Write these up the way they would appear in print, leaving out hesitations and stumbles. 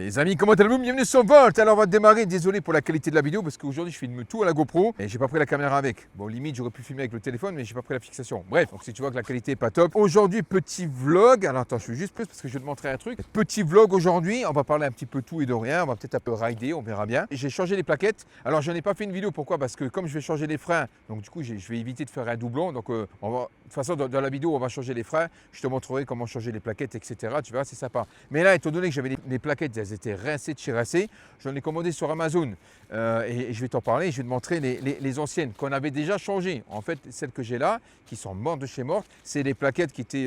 Les amis, comment allez-vous? Bienvenue sur Volt. Alors on va démarrer, désolé pour la qualité de la vidéo parce qu'aujourd'hui je filme tout à la GoPro et j'ai pas pris la caméra avec. Bon, limite j'aurais pu filmer avec le téléphone mais j'ai pas pris la fixation. Bref, donc si tu vois que la qualité est pas top. Aujourd'hui petit vlog, alors attends je suis juste plus parce que je vais te montrer un truc. Petit vlog aujourd'hui, on va parler un petit peu tout et de rien, on va peut-être un peu rider, on verra bien. J'ai changé les plaquettes, alors je n'ai pas fait une vidéo, pourquoi? Parce que comme je vais changer les freins, donc du coup je vais éviter de faire un doublon. Donc on va, de toute façon dans la vidéo on va changer les freins, je te montrerai comment changer les plaquettes etc. Tu verras c'est sympa. Mais là étant donné que j'avais les plaquettes, elles étaient rincées de chez j'en ai commandé sur Amazon et je vais t'en parler, je vais te montrer les anciennes qu'on avait déjà changées. En fait, celles que j'ai là, qui sont mortes de chez mortes, c'est les plaquettes qui étaient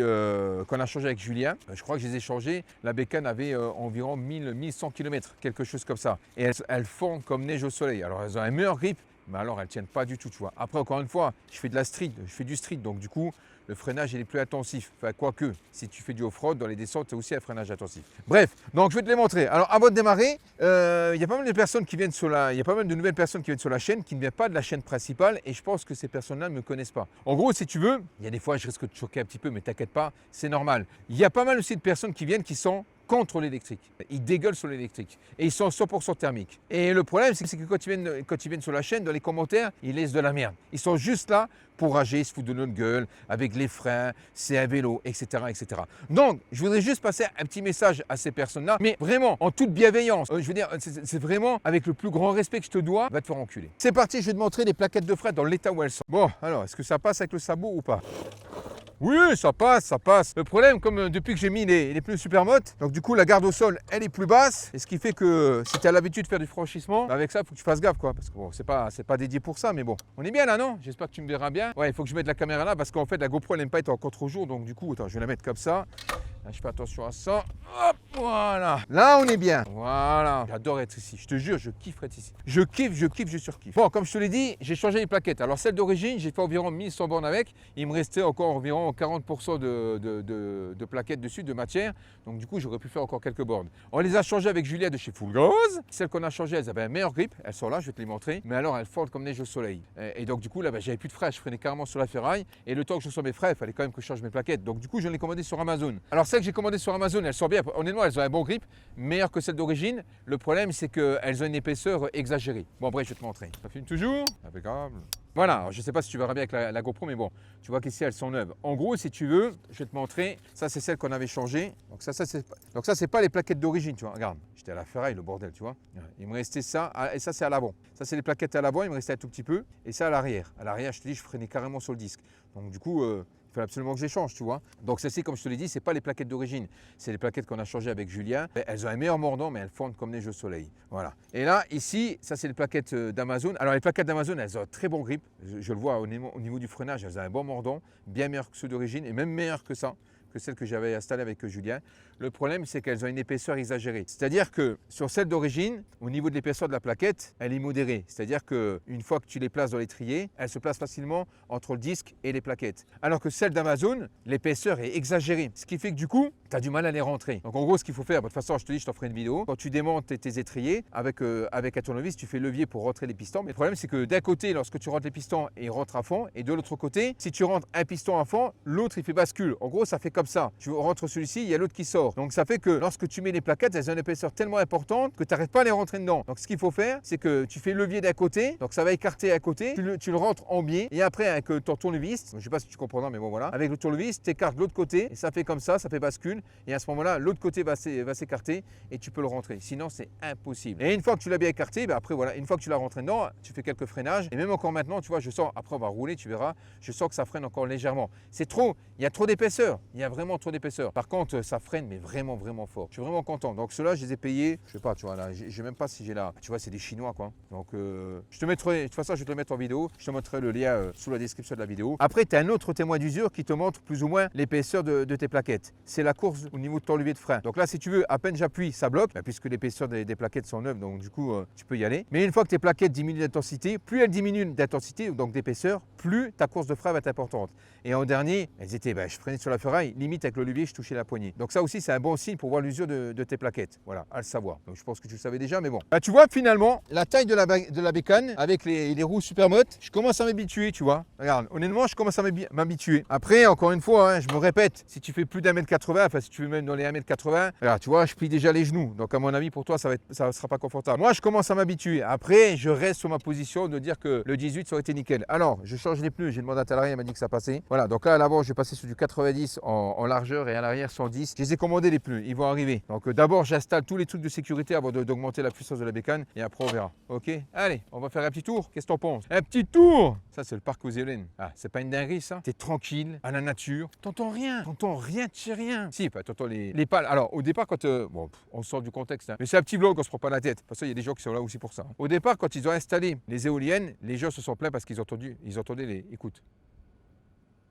qu'on a changées avec Julien. Je crois que je les ai changées. La bécane avait environ 1100 km, quelque chose comme ça. Et elles fondent comme neige au soleil. Alors elles ont un meilleur grip, mais alors elles ne tiennent pas du tout, tu vois. Après, encore une fois, je fais du street, donc du coup, le freinage il est plus intensif. Enfin, quoique, si tu fais du off-road, dans les descentes, tu as aussi un freinage intensif. Bref, donc je vais te les montrer. Alors, avant de démarrer, il y a pas mal de personnes qui viennent il y a pas mal de nouvelles personnes qui viennent sur la chaîne, qui ne viennent pas de la chaîne principale, et je pense que ces personnes-là ne me connaissent pas. En gros, si tu veux, il y a des fois, je risque de te choquer un petit peu, mais t'inquiète pas, c'est normal. Il y a pas mal aussi de personnes qui viennent qui sont contre l'électrique. Ils dégueulent sur l'électrique. Et ils sont 100% thermiques. Et le problème, c'est que quand ils viennent sur la chaîne, dans les commentaires, ils laissent de la merde. Ils sont juste là pour rager, se foutre de notre gueule, avec les freins, c'est un vélo, etc., etc. Donc, je voudrais juste passer un petit message à ces personnes-là, mais vraiment, en toute bienveillance. Je veux dire, c'est vraiment avec le plus grand respect que je te dois, va te faire enculer. C'est parti, je vais te montrer les plaquettes de frein dans l'état où elles sont. Bon, alors, est-ce que ça passe avec le sabot ou pas? Oui, ça passe, ça passe. Le problème, comme depuis que j'ai mis les pneus Supermoto, donc du coup la garde au sol, elle est plus basse. Et ce qui fait que si tu as l'habitude de faire du franchissement, avec ça, il faut que tu fasses gaffe quoi. Parce que bon, c'est pas dédié pour ça, mais bon. On est bien là, non? J'espère que tu me verras bien. Ouais, il faut que je mette la caméra là parce qu'en fait la GoPro elle n'aime pas être en contre-jour. Donc du coup, attends, je vais la mettre comme ça. Là, je fais attention à ça. Hop, voilà. Là, on est bien. Voilà. J'adore être ici. Je te jure, je kiffe être ici. Je kiffe, je surkiffe. Bon, comme je te l'ai dit, j'ai changé les plaquettes. Alors, celle d'origine, j'ai fait environ 1100 bornes avec. Il me restait encore environ 40% de plaquettes dessus, de matière. Donc, du coup, j'aurais pu faire encore quelques bornes. On les a changées avec Julia de chez Full Gauze. Celles qu'on a changées, elles avaient un meilleur grip. Elles sont là, je vais te les montrer. Mais alors, elles fondent comme neige au soleil. Et donc, du coup, là, j'avais plus de freins. Je freinais carrément sur la ferraille. Et le temps que je sois mes freins, il fallait quand même que je change mes plaquettes. Donc, du coup, je les ai commandées sur Amazon. Alors, celles que j'ai commandées sur Amazon, elles sont bien. Honnêtement, elles ont un bon grip, meilleur que celles d'origine. Le problème, c'est qu'elles ont une épaisseur exagérée. Bon, bref, je vais te montrer. Ça filme toujours. Impeccable. Voilà, alors, je ne sais pas si tu verras bien avec la GoPro, mais bon, tu vois qu'ici, elles sont neuves. En gros, si tu veux, je vais te montrer. Ça, c'est celle qu'on avait changée. Donc, ça c'est pas les plaquettes d'origine, tu vois. Regarde, j'étais à la ferraille, le bordel, tu vois. Il me restait ça, et ça, c'est à l'avant. Ça, c'est les plaquettes à l'avant, il me restait un tout petit peu. Et ça, à l'arrière. À l'arrière, je te dis, je freinais carrément sur le disque. Donc, du coup, il fallait absolument que j'échange, tu vois. Donc celle-ci, comme je te l'ai dit, ce n'est pas les plaquettes d'origine. C'est les plaquettes qu'on a changées avec Julien. Elles ont un meilleur mordant, mais elles fondent comme neige au soleil. Voilà. Et là, ici, ça c'est les plaquettes d'Amazon. Alors les plaquettes d'Amazon, elles ont un très bon grip. Je le vois au niveau du freinage, elles ont un bon mordant, bien meilleur que ceux d'origine et même meilleur que ça, que celle que j'avais installée avec Julien. Le problème, c'est qu'elles ont une épaisseur exagérée. C'est-à-dire que sur celle d'origine, au niveau de l'épaisseur de la plaquette, elle est modérée. C'est-à-dire qu'une fois que tu les places dans l'étrier, elle se place facilement entre le disque et les plaquettes. Alors que celle d'Amazon, l'épaisseur est exagérée. Ce qui fait que du coup, tu as du mal à les rentrer. Donc en gros, ce qu'il faut faire, de toute façon, je te dis, je t'en ferai une vidéo. Quand tu démontes tes étriers avec un tournevis, tu fais levier pour rentrer les pistons. Mais le problème, c'est que d'un côté, lorsque tu rentres les pistons, ils rentrent à fond. Et de l'autre côté, si tu rentres un piston à fond, l'autre, il fait bascule. En gros, ça fait comme ça. Tu rentres celui-ci, il y a l'autre qui sort. Donc ça fait que lorsque tu mets les plaquettes, elles ont une épaisseur tellement importante que tu n'arrives pas à les rentrer dedans. Donc ce qu'il faut faire, c'est que tu fais levier d'un côté, donc ça va écarter à côté, tu le rentres en biais, et après avec ton tournevis, je ne sais pas si tu comprendras, mais bon voilà, avec le tournevis, tu écartes l'autre côté, et ça fait comme ça fait bascule, et à ce moment-là, l'autre côté va s'écarter, et tu peux le rentrer. Sinon, c'est impossible. Et une fois que tu l'as bien écarté, après voilà, une fois que tu l'as rentré dedans, tu fais quelques freinages, et même encore maintenant, tu vois, je sens, après on va rouler, tu verras, je sens que ça freine encore légèrement. C'est trop, il y a trop d'épaisseur, il y a vraiment trop d'épaisseur. Par contre, ça freine, mais vraiment, vraiment fort. Je suis vraiment content. Donc ceux-là, je les ai payés, je sais pas, tu vois, là, j'ai même pas si j'ai là. Tu vois, c'est des Chinois, quoi. Donc, je te mettrai, de toute façon, je vais te le mettre en vidéo. Je te mettrai le lien sous la description de la vidéo. Après, tu as un autre témoin d'usure qui te montre plus ou moins l'épaisseur de tes plaquettes. C'est la course au niveau de ton levier de frein. Donc là, si tu veux, à peine j'appuie, ça bloque, puisque l'épaisseur des plaquettes sont neuves, donc du coup, tu peux y aller. Mais une fois que tes plaquettes diminuent d'intensité, plus elles diminuent d'intensité, donc d'épaisseur, plus ta course de frein va être importante. Et en dernier, elles étaient, je freinais sur la ferraille, limite avec le levier, je touchais la poignée. Donc ça aussi, c'est un bon signe pour voir l'usure de tes plaquettes. Voilà, à le savoir. Donc je pense que tu le savais déjà, mais bon. Bah, tu vois, finalement, la taille de la bécane avec les roues Supermoto, je commence à m'habituer, tu vois. Regarde, honnêtement, je commence à m'habituer. Après, encore une fois, hein, je me répète, si tu fais plus d'1m80, enfin si tu veux même dans les 1m80, regarde, tu vois, je plie déjà les genoux. Donc à mon avis, pour toi, ça sera pas confortable. Moi, je commence à m'habituer. Après, je reste sur ma position de dire que le 18, ça aurait été nickel. Alors, je change les pneus. J'ai demandé à Talari, elle m'a dit que ça passait. Voilà, donc là, à l'avant, je vais passer sur du 90 en largeur et à l'arrière 110. Je les ai commandés les pneus, ils vont arriver. Donc d'abord, j'installe tous les trucs de sécurité avant d'augmenter la puissance de la bécane et après, on verra. Ok, allez, on va faire un petit tour. Qu'est-ce que t'en penses? Un petit tour. Ça, c'est le parc aux Éoliennes. Ah, c'est pas une dinguerie, ça? T'es tranquille, à la nature. T'entends rien, tu sais rien. Si, bah, t'entends les pales. Alors, au départ, quand bon, on sort du contexte, hein. Mais c'est un petit vlog, on se prend pas la tête. Parce qu'il y a des gens qui sont là aussi pour ça. Au départ, quand ils ont installé les éoliennes, les gens se sont plaints parce qu'ils entendaient les. Écoute.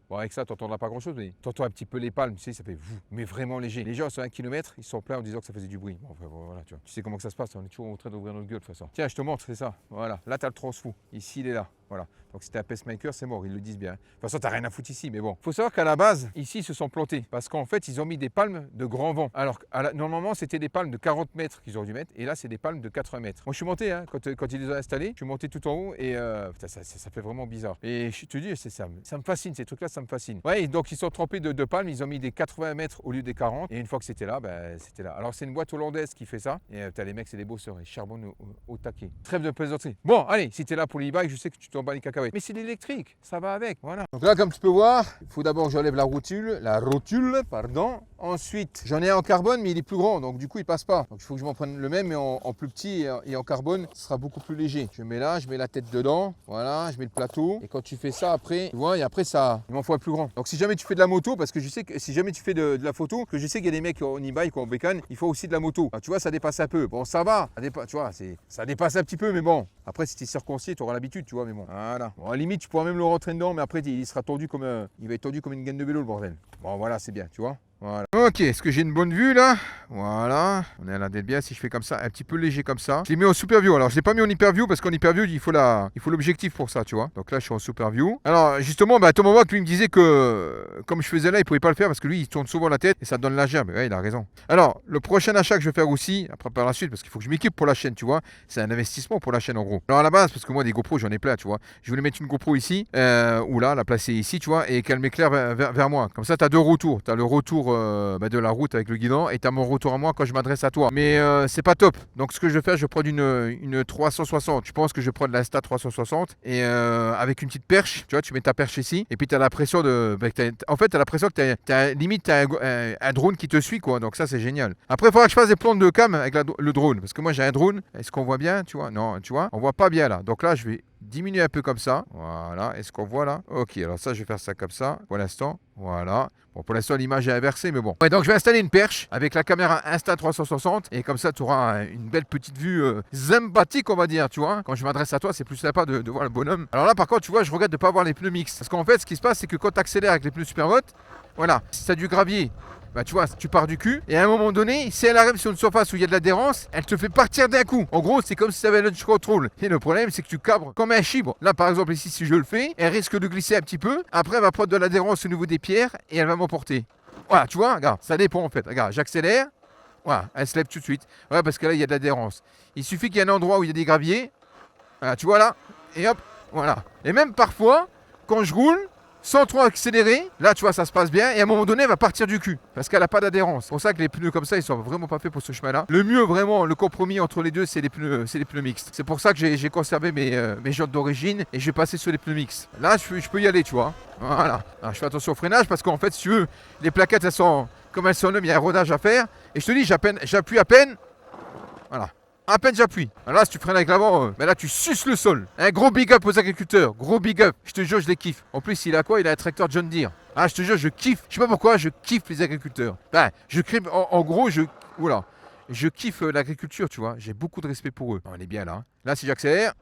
Bon, avec ça, tu n'entendras pas grand-chose, mais tu entends un petit peu les palmes, tu sais, ça fait vous, mais vraiment léger. Les gens, sur 1 km, ils sont pleins en disant que ça faisait du bruit. Bon, enfin, voilà, tu vois. Tu sais comment que ça se passe, on est toujours en train d'ouvrir notre gueule de toute façon. Tiens, je te montre, c'est ça. Voilà, là, tu as le transfo. Ici, il est là. Voilà. Donc, si t'es un pacemaker, c'est mort, ils le disent bien. De toute façon, t'as rien à foutre ici, mais bon. Il faut savoir qu'à la base, ici, ils se sont plantés. Parce qu'en fait, ils ont mis des palmes de grand vent. Alors, normalement, c'était des palmes de 40 mètres qu'ils auraient dû mettre. Et là, c'est des palmes de 80 mètres. Moi, je suis monté, hein, quand ils les ont installés. Je suis monté tout en haut et putain, ça fait vraiment bizarre. Et je te dis, ça me fascine, ces trucs-là, ça me fascine. Ouais, donc, ils sont trempés de palmes. Ils ont mis des 80 mètres au lieu des 40. Et une fois que c'était là, ben, c'était là. Alors, c'est une boîte hollandaise qui fait ça. Et t'as les mecs, c'est des bosseurs. Ils charbonnent au taquet. Trêve de plaisanterie. Bon, allez, si t'es là pour l'e-bike, je sais que tu t'en bats les cacahuètes. Mais c'est électrique, ça va avec, voilà. Donc là, comme tu peux voir, il faut d'abord que j'enlève la rotule, pardon. Ensuite, j'en ai un en carbone, mais il est plus grand, donc du coup, il passe pas. Donc il faut que je m'en prenne le même, mais en plus petit et en carbone, ce sera beaucoup plus léger. Je mets là, je mets la tête dedans, voilà, je mets le plateau. Et quand tu fais ça, après, tu vois, et après ça, il m'en faut un plus grand. Donc si jamais tu fais de la moto, parce que je sais que si jamais tu fais de la photo, que je sais qu'il y a des mecs en e-bike ou en bécane, il faut aussi de la moto. Alors, tu vois, ça dépasse un peu. Bon, ça va, tu vois, ça dépasse un petit peu, mais bon. Après, si tu es circoncis, tu auras l'habitude, tu vois, mais bon. Voilà. Bon, à la limite, tu pourras même le rentrer dedans, mais après, il sera tendu il va être tendu comme une gaine de vélo, le bordel. Bon, voilà, c'est bien, tu vois. Voilà. Ok, est-ce que j'ai une bonne vue là? Voilà, on est à la d'être bien. Si je fais comme ça, un petit peu léger comme ça. Je l'ai mis en super view. Alors je l'ai pas mis en hyper view parce qu'en hyper view il faut l'objectif pour ça, tu vois. Donc là je suis en super view. Alors justement, Thomas Watt lui me disait que comme je faisais là, il pouvait pas le faire parce que lui il tourne souvent la tête et ça donne la gerbe. Ouais, il a raison. Alors le prochain achat que je vais faire aussi, après par la suite, parce qu'il faut que je m'équipe pour la chaîne, tu vois. C'est un investissement pour la chaîne en gros. Alors à la base, parce que moi des GoPro j'en ai plein, tu vois. Je voulais mettre une GoPro ici, ou là, la placer ici, tu vois, et qu'elle m'éclaire vers moi. Comme ça, tu as deux retours. Tu as le retour de la route avec le guidon et tu as mon retour à moi quand je m'adresse à toi. Mais c'est pas top. Donc ce que je vais faire, je vais prendre une 360. Je pense que je vais prendre l'Insta 360 et avec une petite perche, tu vois, tu mets ta perche ici et puis tu as l'impression en fait, tu as l'impression que limite tu as un drone qui te suit, quoi. Donc ça, c'est génial. Après, il faudra que je fasse des plans de cam avec le drone parce que moi j'ai un drone. Est-ce qu'on voit bien, tu vois? Non, tu vois, on voit pas bien là. Donc là, je vais diminuer un peu comme ça. Voilà. Est-ce qu'on voit là? Ok, alors ça, je vais faire ça comme ça pour l'instant. Voilà. Bon, pour l'instant, l'image est inversée, mais bon. Ouais, donc je vais installer une perche avec la caméra Insta360 et comme ça, tu auras une belle petite vue sympathique, on va dire, tu vois. Quand je m'adresse à toi, c'est plus sympa de voir le bonhomme. Alors là, par contre, tu vois, je regrette de ne pas avoir les pneus mixtes. Parce qu'en fait, ce qui se passe, c'est que quand tu accélères avec les pneus Supermoto, voilà, si tu as du gravier, tu vois, tu pars du cul et à un moment donné, si elle arrive sur une surface où il y a de l'adhérence, elle te fait partir d'un coup. En gros, c'est comme si tu avais un launch control. Et le problème, c'est que tu cabres comme un chibre. Là, par exemple, ici, si je le fais, elle risque de glisser un petit peu. Après, elle va prendre de l'adhérence au niveau des pierres et elle va m'emporter. Voilà, tu vois, regarde, ça dépend en fait. Regarde, j'accélère. Voilà, elle se lève tout de suite. Ouais, parce que là, il y a de l'adhérence. Il suffit qu'il y ait un endroit où il y a des graviers. Voilà, tu vois là. Et hop, voilà. Et même parfois, quand je roule, sans trop accélérer, là tu vois ça se passe bien et à un moment donné elle va partir du cul parce qu'elle n'a pas d'adhérence. C'est pour ça que les pneus comme ça ils sont vraiment pas faits pour ce chemin là. Le mieux vraiment, le compromis entre les deux c'est les pneus mixtes. C'est pour ça que j'ai conservé mes jantes d'origine et je vais passer sur les pneus mixtes. Là je peux y aller tu vois. Voilà. Alors, je fais attention au freinage parce qu'en fait si tu veux les plaquettes elles sont comme elles sont neuves, il y a un rodage à faire et je te dis j'appuie à peine. Voilà. À peine j'appuie. Là, si tu freines avec l'avant, là, tu suces le sol. Un gros big up aux agriculteurs. Gros big up. Je te jure, je les kiffe. En plus, il a quoi? Il a un tracteur John Deere. Ah, je te jure, je kiffe. Je sais pas pourquoi, je kiffe les agriculteurs. Je kiffe, en gros, oula. Je kiffe l'agriculture, tu vois. J'ai beaucoup de respect pour eux. On est bien là. Là, si j'accélère.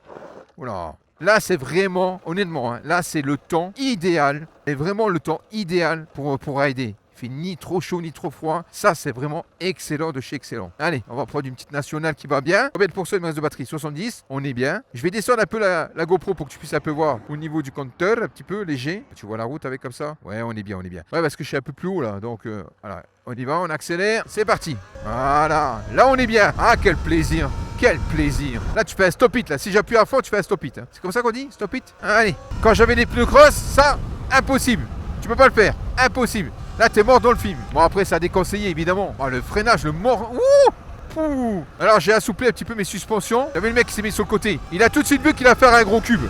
Oula. Là, c'est vraiment, honnêtement, là, c'est le temps idéal. C'est vraiment le temps idéal pour rider. Il fait ni trop chaud ni trop froid. Ça, c'est vraiment excellent de chez excellent. Allez, on va prendre une petite nationale qui va bien. Combien de pourcents il me reste de batterie? 70. On est bien. Je vais descendre un peu la GoPro pour que tu puisses un peu voir au niveau du compteur, un petit peu léger. Tu vois la route avec comme ça? Ouais, on est bien, on est bien. Ouais, parce que je suis un peu plus haut là. Donc, voilà. On y va, on accélère. C'est parti. Voilà. Là, on est bien. Ah, quel plaisir. Quel plaisir. Là, tu fais un stop it. Là, si j'appuie à fond, tu fais un stop it. Hein. C'est comme ça qu'on dit? Stop it? Allez. Quand j'avais les pneus cross, ça, impossible. Tu peux pas le faire. Impossible. Là, t'es mort dans le film. Bon, après, ça a déconseillé, évidemment. Oh, le freinage, le mort. Ouh! Ouh. Alors, j'ai assouplé un petit peu mes suspensions. J'avais le mec qui s'est mis sur le côté. Il a tout de suite vu qu'il a fait un gros cube.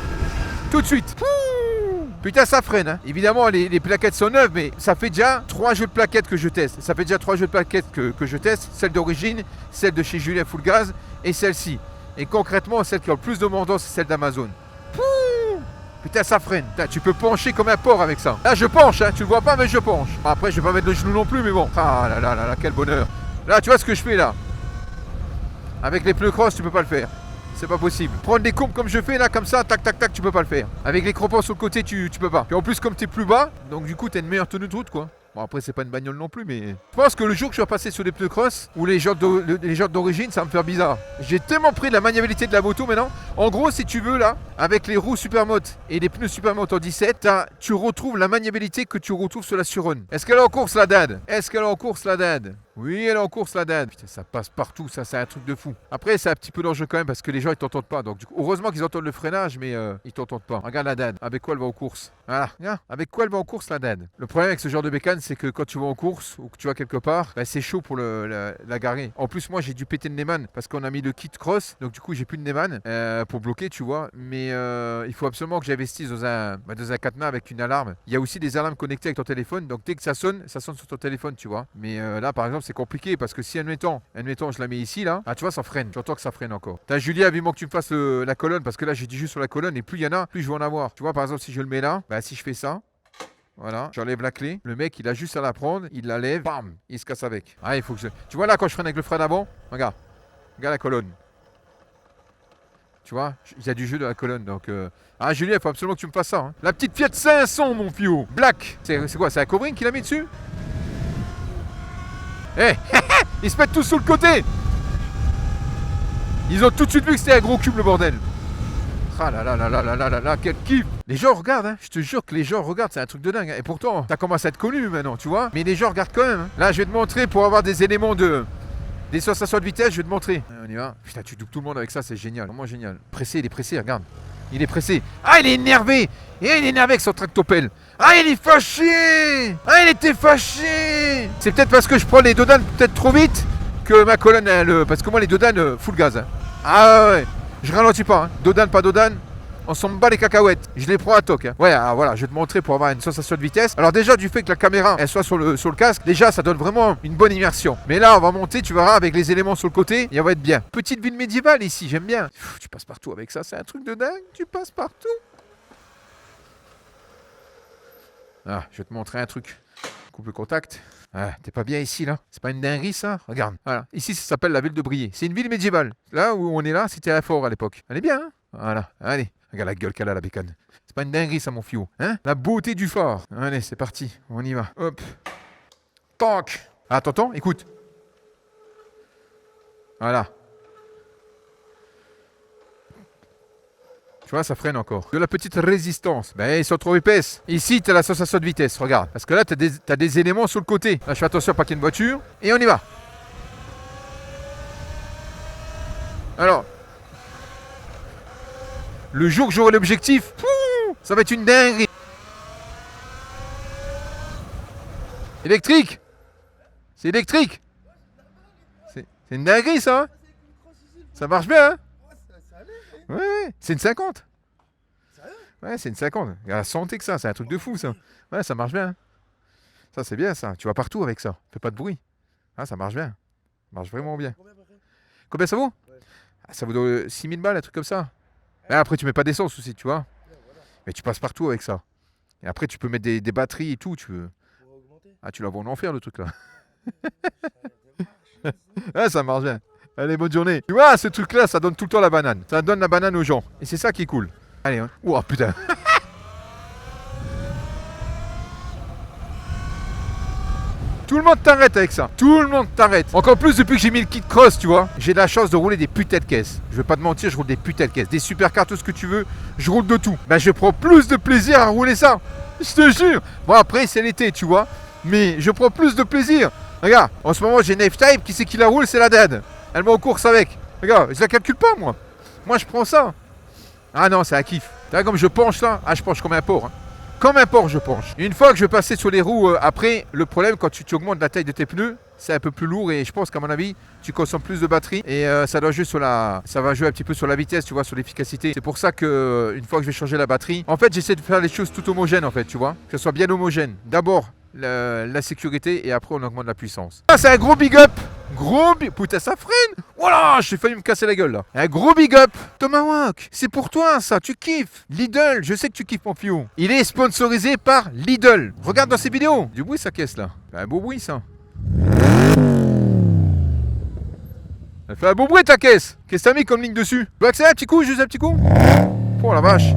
Tout de suite. Ouh. Putain, ça freine. Hein. Évidemment, les plaquettes sont neuves, mais ça fait déjà 3 jeux de plaquettes que je teste. Ça fait déjà 3 jeux de plaquettes que je teste. Celle d'origine, celle de chez Julien Full Gaz et celle-ci. Et concrètement, celle qui a le plus de mandant, c'est celle d'Amazon. Putain, ça freine. Putain, tu peux pencher comme un porc avec ça. Là, je penche, hein. Tu le vois pas, mais je penche. Après, je vais pas mettre le genou non plus, mais bon. Ah là là là là, quel bonheur. Là, tu vois ce que je fais là. Avec les pneus cross, tu peux pas le faire. C'est pas possible. Prendre des courbes comme je fais là, comme ça, tac tac tac, tu peux pas le faire. Avec les crampons sur le côté, tu peux pas. Et en plus, comme t'es plus bas, donc du coup, t'as une meilleure tenue de route, quoi. Bon, après, c'est pas une bagnole non plus, mais. Je pense que le jour que je vais passer sur les pneus cross ou les jantes d'origine, ça va me faire bizarre. J'ai tellement pris de la maniabilité de la moto maintenant. En gros, si tu veux, là, avec les roues Supermoto et les pneus Supermoto en 17, tu retrouves la maniabilité que tu retrouves sur la Surrun. Est-ce qu'elle est en course, la dinde? Est-ce qu'elle est en course, la dinde? Oui, elle est en course, la dinde. Putain, ça passe partout, ça, c'est un truc de fou. Après, c'est un petit peu dangereux quand même parce que les gens, ils t'entendent pas. Donc, du coup, heureusement qu'ils entendent le freinage, mais ils t'entendent pas. Regarde la dinde. Avec quoi elle va en course? Voilà. Regarde. Avec quoi elle va en course, la dinde? Le problème avec ce genre de bécane, c'est que quand tu vas en course ou que tu vas quelque part, bah, c'est chaud pour la garer. En plus, moi, j'ai dû péter le Neyman parce qu'on a mis le kit cross. Donc, du coup, j'ai plus de Neyman pour bloquer, tu vois. Mais il faut absolument que j'investisse dans un cadenas avec une alarme. Il y a aussi des alarmes connectées avec ton téléphone. Donc, dès que ça sonne sur ton téléphone, tu vois. Mais là, par exemple, c'est compliqué parce que si, admettons, je la mets ici, là, tu vois, ça freine. J'entends que ça freine encore. T'as Julia, vivement que tu me fasses la colonne parce que là, j'ai dit juste sur la colonne et plus il y en a, plus je vais en avoir. Tu vois, par exemple, si je le mets là, bah, si je fais ça. Voilà, j'enlève la clé. Le mec, il a juste à la prendre, il la lève, bam, il se casse avec. Ah, il faut que je. Tu vois là, quand je freine avec le frein d'avant, regarde la colonne. Tu vois, il y a du jeu de la colonne. Donc, ah, Julien, il faut absolument que tu me fasses ça. Hein. La petite Fiat 500, mon fio. Black. C'est quoi? C'est un covering qu'il a mis dessus? Eh, ils se mettent tous sur le côté. Ils ont tout de suite vu que c'était un gros cube, le bordel. Ah là là là là là là là là, quel kiff. Les gens regardent, hein. Je te jure que les gens regardent, c'est un truc de dingue. Hein. Et pourtant, ça commence à être connu maintenant, tu vois. Mais les gens regardent quand même. Hein. Là, je vais te montrer pour avoir des éléments des sensations de vitesse, je vais te montrer. On y va. Putain, tu doubles tout le monde avec ça, c'est génial, vraiment génial. Pressé, il est pressé, regarde. Il est pressé. Ah, il est énervé. Et il est énervé avec son tractopelle. Ah, il est fâché. Ah, il était fâché. C'est peut-être parce que je prends les dodanes peut-être trop vite que ma colonne, parce que moi, les dodanes, full gaz. Hein. Ah ouais. Je ralentis pas, hein. Dodane, pas Dodane, on s'en bat les cacahuètes. Je les prends à toc. Hein. Ouais, alors voilà, je vais te montrer pour avoir une sensation de vitesse. Alors déjà, du fait que la caméra, elle soit sur le casque, déjà, ça donne vraiment une bonne immersion. Mais là, on va monter, tu verras, avec les éléments sur le côté, et on va être bien. Petite ville médiévale ici, j'aime bien. Tu passes partout avec ça, c'est un truc de dingue. Tu passes partout. Ah, je vais te montrer un truc. Coupe le contact. Ah, t'es pas bien ici, là? C'est pas une dinguerie, ça? Regarde. Voilà. Ici, ça s'appelle la ville de Briey. C'est une ville médiévale. Là où on est là, c'était un fort à l'époque. Elle est bien, hein? Voilà. Allez. Regarde la gueule qu'elle a, la bécane. C'est pas une dinguerie, ça, mon fiou. Hein? La beauté du phare. Allez, c'est parti. On y va. Hop. Tac. Ah, t'entends? Écoute. Voilà. Tu vois, ça freine encore. De la petite résistance. Ben, ils sont trop épaisses. Ici, tu as la sensation de vitesse. Regarde. Parce que là, tu as des éléments sur le côté. Là, je fais attention à pas qu'il y ait une voiture. Et on y va. Alors. Le jour que j'aurai l'objectif, ça va être une dinguerie. Électrique. C'est électrique. C'est une dinguerie, ça. Hein. Ça marche bien, hein. Ouais, c'est une 50. Ouais, c'est une 50. Il y a la santé que ça, c'est un truc de fou ça. Ouais, ça marche bien. Ça, c'est bien ça. Tu vas partout avec ça. Fais pas de bruit. Ah, ça marche bien. Ça marche vraiment bien. Combien ça vaut? Ah, ça vaut 6000 balles, un truc comme ça. Et après, tu mets pas d'essence aussi, tu vois. Mais tu passes partout avec ça. Et après, tu peux mettre des batteries et tout. Ah, tu la vois en enfer le truc là. Ah, ça marche bien. Allez, bonne journée. Tu vois, ce truc-là, ça donne tout le temps la banane. Ça donne la banane aux gens. Et c'est ça qui est cool. Allez, hein. Ouah, putain. Tout le monde t'arrête avec ça. Tout le monde t'arrête. Encore plus depuis que j'ai mis le kit cross, tu vois. J'ai de la chance de rouler des putains de caisses. Je vais pas te mentir, je roule des putains de caisses. Des supercars, tout ce que tu veux. Je roule de tout. Ben, je prends plus de plaisir à rouler ça. Je te jure. Bon, après, c'est l'été, tu vois. Mais je prends plus de plaisir. Regarde, en ce moment, j'ai une F-Type. Qui c'est qui la roule? C'est la dad. Elle va aux courses avec. Regarde, je la calcule pas, moi. Moi, je prends ça. Ah non, c'est un kiff. Tu vois, comme je penche là. Ah, je penche comme un porc. Hein. Comme un porc, je penche. Une fois que je vais passer sur les roues, après, le problème, quand tu augmentes la taille de tes pneus, c'est un peu plus lourd et je pense qu'à mon avis, tu consommes plus de batterie et ça va jouer un petit peu sur la vitesse, tu vois, sur l'efficacité. C'est pour ça que une fois que je vais changer la batterie, en fait, j'essaie de faire les choses tout homogènes, en fait, tu vois, que ce soit bien homogène. D'abord, la sécurité et après, on augmente la puissance. Ah, c'est un gros big up. Putain, ça freine. Voilà, j'ai failli me casser la gueule là. Un gros big up. Tomahawk, c'est pour toi ça, tu kiffes. Lidl, je sais que tu kiffes mon fiou. Il est sponsorisé par Lidl. Regarde dans ses vidéos. Du bruit sa caisse là. Un beau bruit ça. Elle fait un beau bruit ta caisse. Qu'est-ce que t'as mis comme ligne dessus? Tu veux accélérer un petit coup, juste un petit coup? Oh la vache.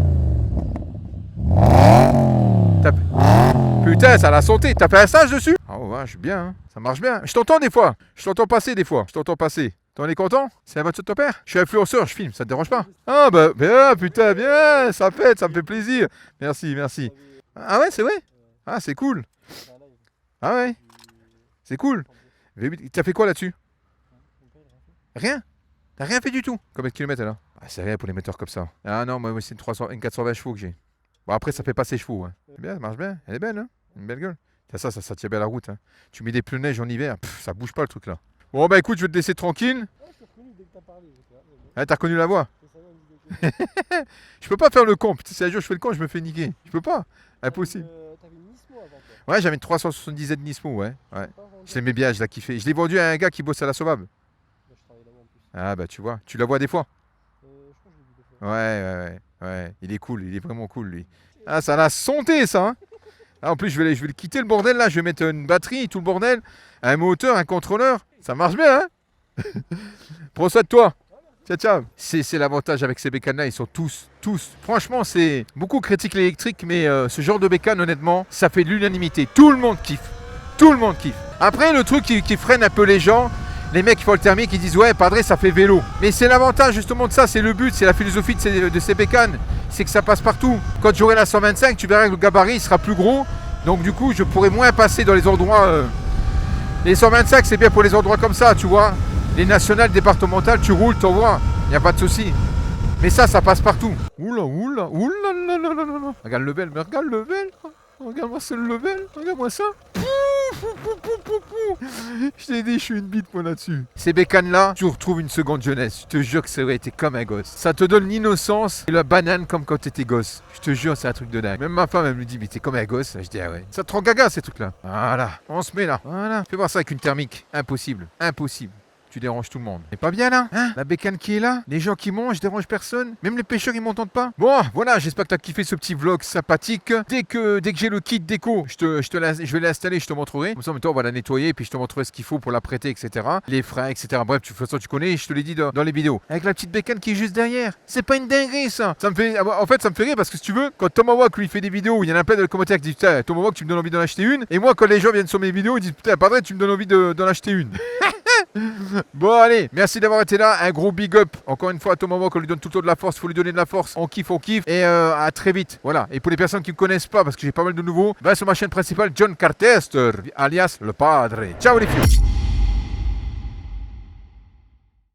Putain, ça l'a sauté. T'as fait un stage dessus? Ah oh vache, bien, hein. Ça marche bien. Je t'entends des fois. Je t'entends passer des fois. Je t'entends passer. T'en es content? C'est la voiture de ton père? Je suis influenceur, je filme, ça te dérange pas? Ah bah bien, putain, bien, ça pète, ça me fait plaisir. Merci, merci. Ah ouais, c'est vrai? Ah, c'est cool. Ah ouais, c'est cool. T'as fait quoi là-dessus? Rien? T'as rien fait du tout? Combien de kilomètres là? Ah, c'est rien pour les moteurs comme ça. Ah non, moi c'est une 420 chevaux que j'ai. Bon après ça fait pas ses chevaux. Hein. C'est bien, ça marche bien. Elle est belle, hein? Une belle gueule. Ça tient bien la route. Hein. Tu mets des pneus neige en hiver, ça bouge pas le truc là. Bon bah écoute, je vais te laisser tranquille. Ah, t'as reconnu la voix? Je peux pas faire le con. Si un jour je fais le con, je me fais niquer. Je peux pas. Impossible. Ouais, j'avais une 370Z Nismo, ouais. Je l'aimais bien, je l'ai kiffé. Je l'ai vendu à un gars qui bosse à la Sauvable. Ah bah tu vois, tu la vois des fois? Ouais. Il est cool, il est vraiment cool lui. Ah, ça l'a sonté ça, hein. Ah, en plus, je vais le quitter le bordel là. Je vais mettre une batterie, tout le bordel, un moteur, un contrôleur. Ça marche bien, hein? Prends soin de toi. Ciao. C'est l'avantage avec ces bécanes là. Ils sont tous. Franchement, c'est beaucoup critiquent l'électrique, mais ce genre de bécane, honnêtement, ça fait de l'unanimité. Tout le monde kiffe. Après, le truc qui freine un peu les gens, les mecs qui font le thermique, ils disent ouais, padré, ça fait vélo. Mais c'est l'avantage justement de ça, c'est le but, c'est la philosophie de ces bécanes. C'est que ça passe partout. Quand j'aurai la 125, tu verras que le gabarit il sera plus gros. Donc du coup, je pourrai moins passer dans les endroits... Les 125, c'est bien pour les endroits comme ça, tu vois. Les nationales, départementales, tu roules, t'en vois. Il n'y a pas de souci. Mais ça passe partout. Oula. Regarde le level, mais regarde le level. Regarde-moi ce level, regarde-moi ça. Je t'ai dit, je suis une bite moi là-dessus. Ces bécanes-là, tu retrouves une seconde jeunesse. Je te jure que ça aurait été comme un gosse. Ça te donne l'innocence et la banane comme quand t'étais gosse. Je te jure, c'est un truc de dingue. Même ma femme, elle me dit, mais t'es comme un gosse. Je dis, ah ouais. Ça te rend gaga ces trucs-là. Voilà, on se met là. Voilà. Fais voir ça avec une thermique. Impossible. Tu déranges tout le monde. C'est pas bien là, hein? La bécane qui est là, les gens qui mangent, je dérange personne. Même les pêcheurs ils m'entendent pas. Bon, voilà, j'espère que t'as kiffé ce petit vlog sympathique. Dès que j'ai le kit déco, je vais l'installer, je te montrerai. Comme ça, en même temps, on va la nettoyer, puis je te montrerai ce qu'il faut pour la prêter, etc. Les freins, etc. Bref, de toute façon, tu connais, je te l'ai dit dans les vidéos. Avec la petite bécane qui est juste derrière. C'est pas une dinguerie ça. En fait, ça me fait rire parce que si tu veux, quand Tomahawk lui fait des vidéos, il y en a plein de commentaires qui disent putain, Tomahawk, tu me donnes envie d'en acheter une. Et moi, quand les gens viennent sur mes vidéos, ils disent putain, pas vrai, tu me donnes envie d'en acheter une. Bon allez, merci d'avoir été là, un gros big up encore une fois à Tomahawk, on lui donne tout le temps de la force, faut lui donner de la force, on kiffe et à très vite, voilà. Et pour les personnes qui me connaissent pas, parce que j'ai pas mal de nouveaux, va sur ma chaîne principale John Cartester alias le Padre. Ciao les filles.